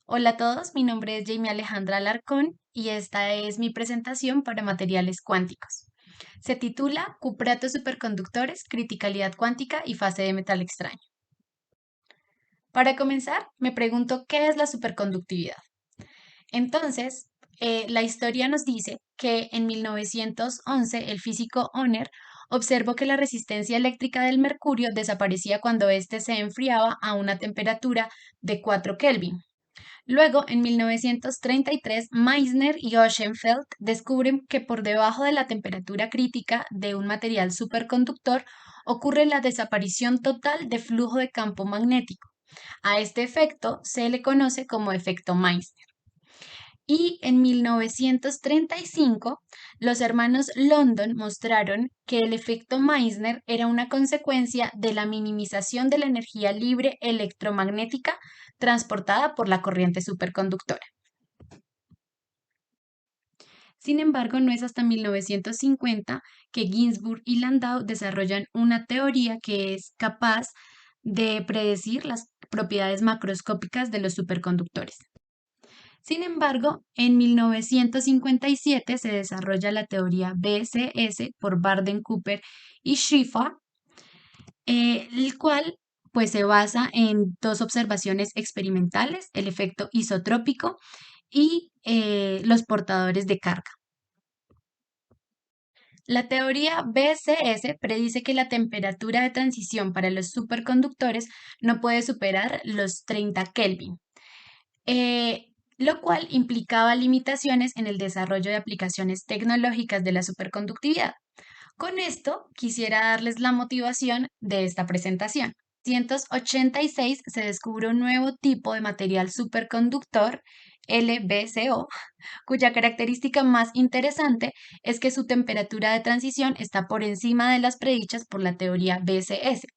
Hola a todos, mi nombre es Jamie Alejandra Alarcón y esta es mi presentación para materiales cuánticos. Se titula Cupratos superconductores, criticalidad cuántica y fase de metal extraño. Para comenzar, me pregunto qué es la superconductividad. Entonces, la historia nos dice que en 1911 el físico Honner observó que la resistencia eléctrica del mercurio desaparecía cuando éste se enfriaba a una temperatura de 4 Kelvin. Luego, en 1933, Meissner y Ochsenfeld descubren que por debajo de la temperatura crítica de un material superconductor ocurre la desaparición total de flujo de campo magnético. A este efecto se le conoce como efecto Meissner. Y en 1935, los hermanos London mostraron que el efecto Meissner era una consecuencia de la minimización de la energía libre electromagnética transportada por la corriente superconductora. Sin embargo, no es hasta 1950 que Ginzburg y Landau desarrollan una teoría que es capaz de predecir las propiedades macroscópicas de los superconductores. Sin embargo, en 1957 se desarrolla la teoría BCS por Barden, Cooper y Schiffer, el cual pues se basa en dos observaciones experimentales, el efecto isotrópico y los portadores de carga. La teoría BCS predice que la temperatura de transición para los superconductores no puede superar los 30 Kelvin, lo cual implicaba limitaciones en el desarrollo de aplicaciones tecnológicas de la superconductividad. Con esto quisiera darles la motivación de esta presentación. En 1986 se descubre un nuevo tipo de material superconductor, LBCO, cuya característica más interesante es que su temperatura de transición está por encima de las predichas por la teoría BCS.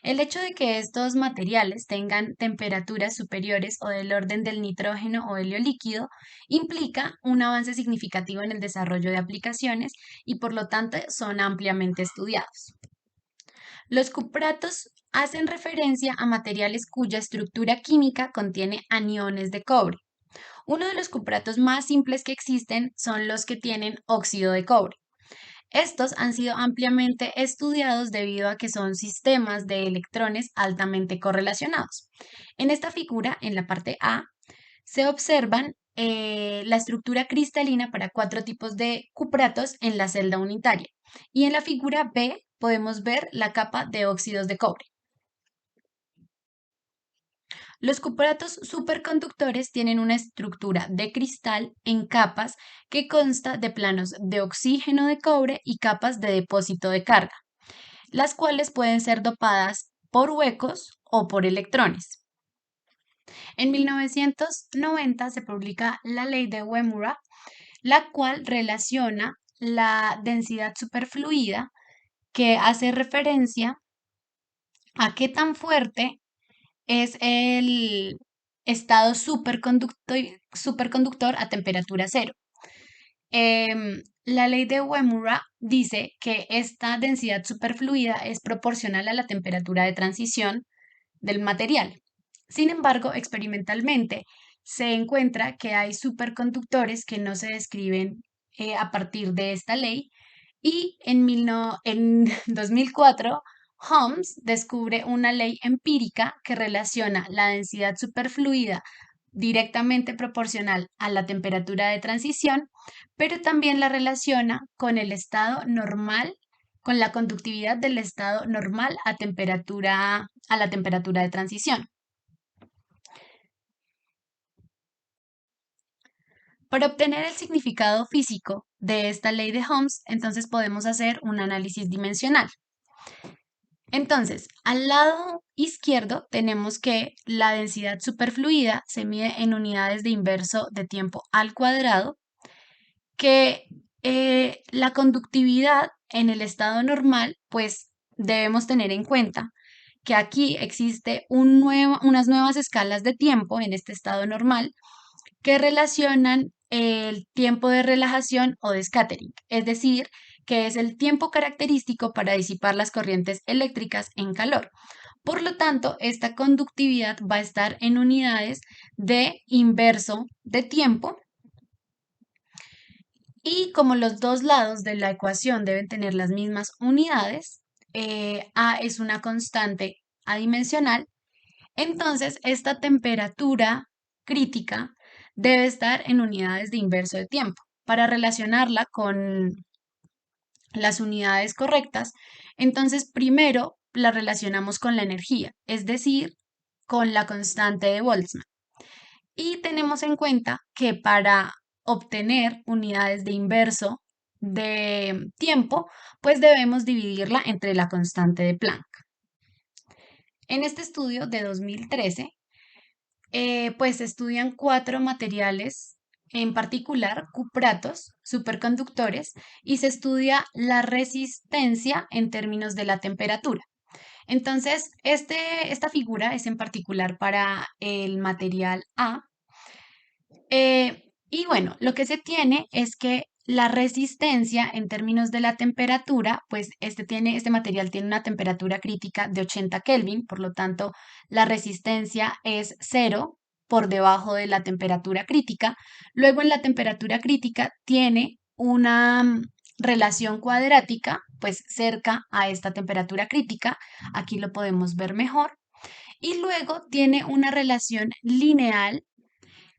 El hecho de que estos materiales tengan temperaturas superiores o del orden del nitrógeno o helio líquido implica un avance significativo en el desarrollo de aplicaciones y por lo tanto son ampliamente estudiados. Los cupratos hacen referencia a materiales cuya estructura química contiene aniones de cobre. Uno de los cupratos más simples que existen son los que tienen óxido de cobre. Estos han sido ampliamente estudiados debido a que son sistemas de electrones altamente correlacionados. En esta figura, en la parte A, se observan la estructura cristalina para cuatro tipos de cupratos en la celda unitaria. Y en la figura B podemos ver la capa de óxidos de cobre. Los cupratos superconductores tienen una estructura de cristal en capas que consta de planos de oxígeno de cobre y capas de depósito de carga, las cuales pueden ser dopadas por huecos o por electrones. En 1990 se publica la ley de Uemura, la cual relaciona la densidad superfluida, que hace referencia a qué tan fuerte es el estado superconductor a temperatura cero. La ley de Uemura dice que esta densidad superfluida es proporcional a la temperatura de transición del material. Sin embargo, experimentalmente se encuentra que hay superconductores que no se describen a partir de esta ley y en 2004 Holmes descubre una ley empírica que relaciona la densidad superfluida directamente proporcional a la temperatura de transición, pero también la relaciona con el estado normal, con la conductividad del estado normal a la temperatura de transición. Para obtener el significado físico de esta ley de Ohms, entonces podemos hacer un análisis dimensional. Entonces, al lado izquierdo tenemos que la densidad superfluida se mide en unidades de inverso de tiempo al cuadrado, que la conductividad en el estado normal, pues debemos tener en cuenta que aquí existe unas nuevas escalas de tiempo en este estado normal que relacionan el tiempo de relajación o de scattering, es decir, que es el tiempo característico para disipar las corrientes eléctricas en calor. Por lo tanto, esta conductividad va a estar en unidades de inverso de tiempo y como los dos lados de la ecuación deben tener las mismas unidades, A es una constante adimensional, entonces esta temperatura crítica debe estar en unidades de inverso de tiempo. Para relacionarla con las unidades correctas, entonces primero la relacionamos con la energía, es decir, con la constante de Boltzmann. Y tenemos en cuenta que para obtener unidades de inverso de tiempo, pues debemos dividirla entre la constante de Planck. En este estudio de 2013, pues se estudian cuatro materiales, en particular cupratos, superconductores, y se estudia la resistencia en términos de la temperatura. Entonces, esta figura es en particular para el material A. Y bueno, lo que se tiene es que la resistencia en términos de la temperatura, pues este material tiene una temperatura crítica de 80 Kelvin, por lo tanto, la resistencia es cero por debajo de la temperatura crítica. Luego, en la temperatura crítica tiene una relación cuadrática, pues cerca a esta temperatura crítica. Aquí lo podemos ver mejor. Y luego tiene una relación lineal.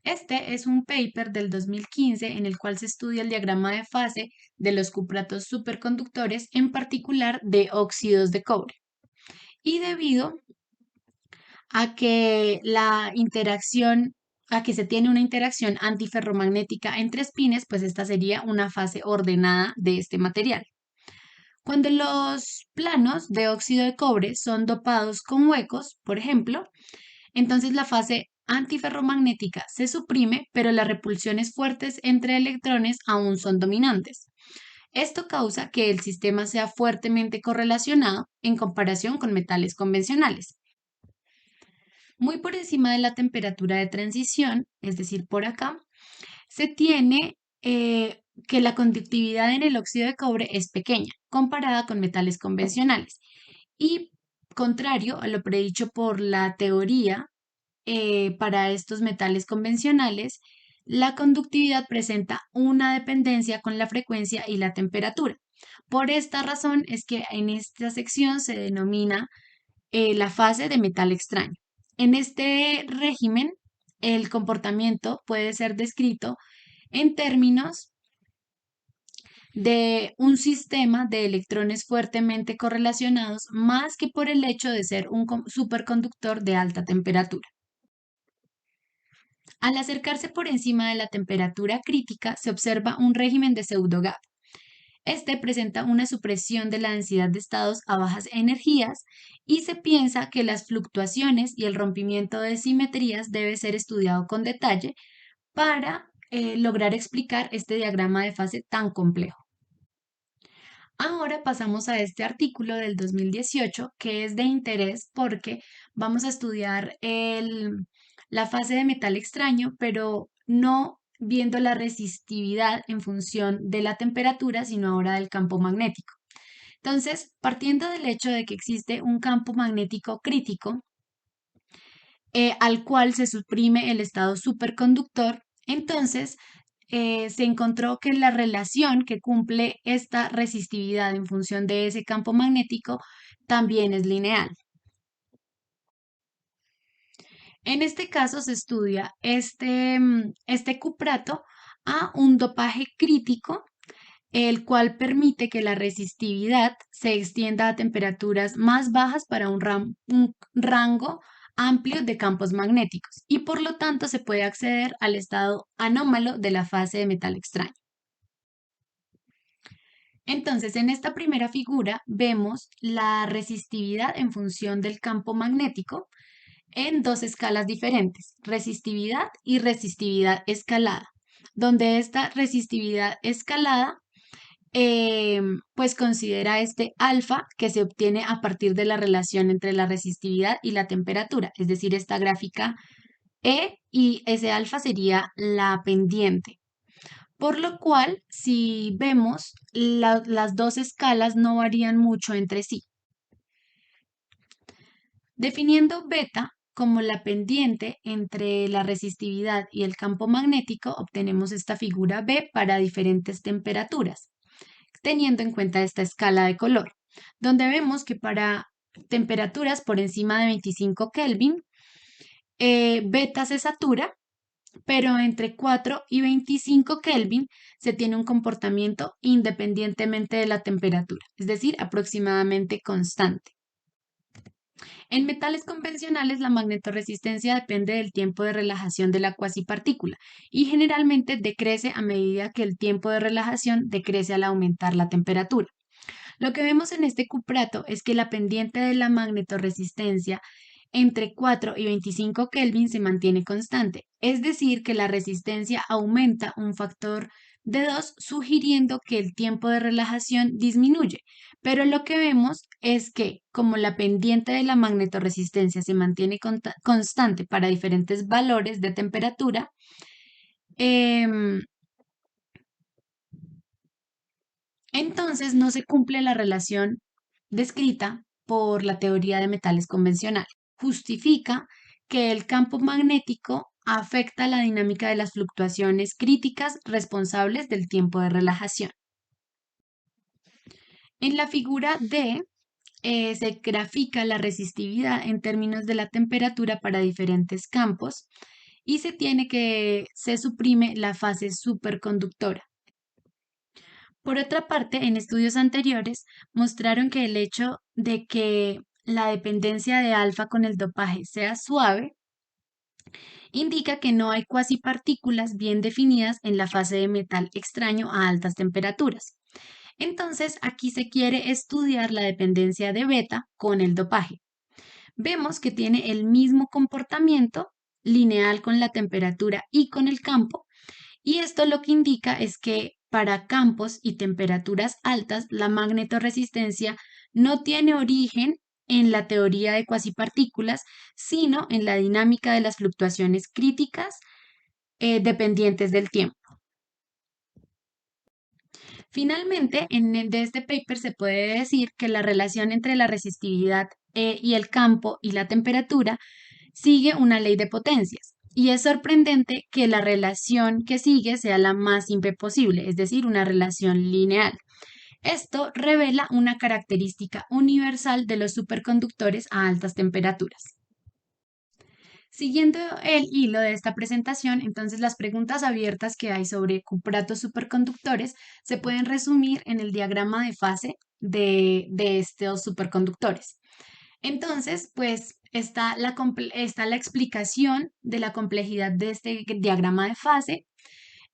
Este es un paper del 2015 en el cual se estudia el diagrama de fase de los cupratos superconductores, en particular de óxidos de cobre. Y debido a que a que se tiene una interacción antiferromagnética entre espines, pues esta sería una fase ordenada de este material. Cuando los planos de óxido de cobre son dopados con huecos, por ejemplo, entonces la fase antiferromagnética se suprime, pero las repulsiones fuertes entre electrones aún son dominantes. Esto causa que el sistema sea fuertemente correlacionado en comparación con metales convencionales. Muy por encima de la temperatura de transición, es decir, por acá, se tiene que la conductividad en el óxido de cobre es pequeña comparada con metales convencionales. Y contrario a lo predicho por la teoría, para estos metales convencionales, la conductividad presenta una dependencia con la frecuencia y la temperatura. Por esta razón es que en esta sección se denomina la fase de metal extraño. En este régimen, el comportamiento puede ser descrito en términos de un sistema de electrones fuertemente correlacionados más que por el hecho de ser un superconductor de alta temperatura. Al acercarse por encima de la temperatura crítica, se observa un régimen de pseudo-gap. Este presenta una supresión de la densidad de estados a bajas energías y se piensa que las fluctuaciones y el rompimiento de simetrías debe ser estudiado con detalle para lograr explicar este diagrama de fase tan complejo. Ahora pasamos a este artículo del 2018 que es de interés porque vamos a estudiar la fase de metal extraño, pero no viendo la resistividad en función de la temperatura, sino ahora del campo magnético. Entonces, partiendo del hecho de que existe un campo magnético crítico, al cual se suprime el estado superconductor, entonces se encontró que la relación que cumple esta resistividad en función de ese campo magnético también es lineal. En este caso se estudia este cuprato a un dopaje crítico, el cual permite que la resistividad se extienda a temperaturas más bajas para un rango amplio de campos magnéticos y por lo tanto se puede acceder al estado anómalo de la fase de metal extraño. Entonces, en esta primera figura vemos la resistividad en función del campo magnético en dos escalas diferentes, resistividad y resistividad escalada, donde esta resistividad escalada pues considera este alfa que se obtiene a partir de la relación entre la resistividad y la temperatura, es decir, esta gráfica E y ese alfa sería la pendiente. Por lo cual, si vemos, las dos escalas no varían mucho entre sí. Definiendo beta como la pendiente entre la resistividad y el campo magnético, obtenemos esta figura B para diferentes temperaturas, teniendo en cuenta esta escala de color, donde vemos que para temperaturas por encima de 25 Kelvin, beta se satura, pero entre 4 y 25 Kelvin se tiene un comportamiento independientemente de la temperatura, es decir, aproximadamente constante. En metales convencionales, la magnetorresistencia depende del tiempo de relajación de la cuasipartícula y generalmente decrece a medida que el tiempo de relajación decrece al aumentar la temperatura. Lo que vemos en este cuprato es que la pendiente de la magnetorresistencia entre 4 y 25 Kelvin se mantiene constante, es decir, que la resistencia aumenta un factor de 2, sugiriendo que el tiempo de relajación disminuye. Pero lo que vemos es que como la pendiente de la magnetorresistencia se mantiene constante para diferentes valores de temperatura, em, entonces no se cumple la relación descrita por la teoría de metales convencional. Justifica que el campo magnético afecta la dinámica de las fluctuaciones críticas responsables del tiempo de relajación. En la figura D se grafica la resistividad en términos de la temperatura para diferentes campos y se suprime la fase superconductora. Por otra parte, en estudios anteriores mostraron que el hecho de que la dependencia de alfa con el dopaje sea suave indica que no hay cuasipartículas bien definidas en la fase de metal extraño a altas temperaturas. Entonces, aquí se quiere estudiar la dependencia de beta con el dopaje. Vemos que tiene el mismo comportamiento lineal con la temperatura y con el campo, y esto lo que indica es que para campos y temperaturas altas, la magnetorresistencia no tiene origen en la teoría de cuasipartículas, sino en la dinámica de las fluctuaciones críticas dependientes del tiempo. Finalmente, de este paper se puede decir que la relación entre la resistividad y el campo y la temperatura sigue una ley de potencias. Y es sorprendente que la relación que sigue sea la más simple posible, es decir, una relación lineal. Esto revela una característica universal de los superconductores a altas temperaturas. Siguiendo el hilo de esta presentación, entonces las preguntas abiertas que hay sobre cupratos superconductores se pueden resumir en el diagrama de fase de estos superconductores. Entonces, pues está la explicación de la complejidad de este diagrama de fase,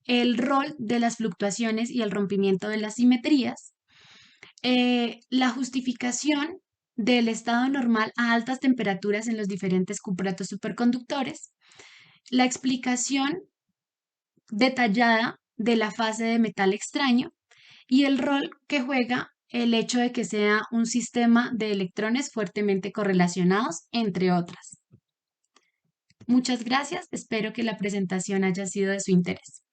el rol de las fluctuaciones y el rompimiento de las simetrías, la justificación del estado normal a altas temperaturas en los diferentes cupratos superconductores, la explicación detallada de la fase de metal extraño y el rol que juega el hecho de que sea un sistema de electrones fuertemente correlacionados, entre otras. Muchas gracias, espero que la presentación haya sido de su interés.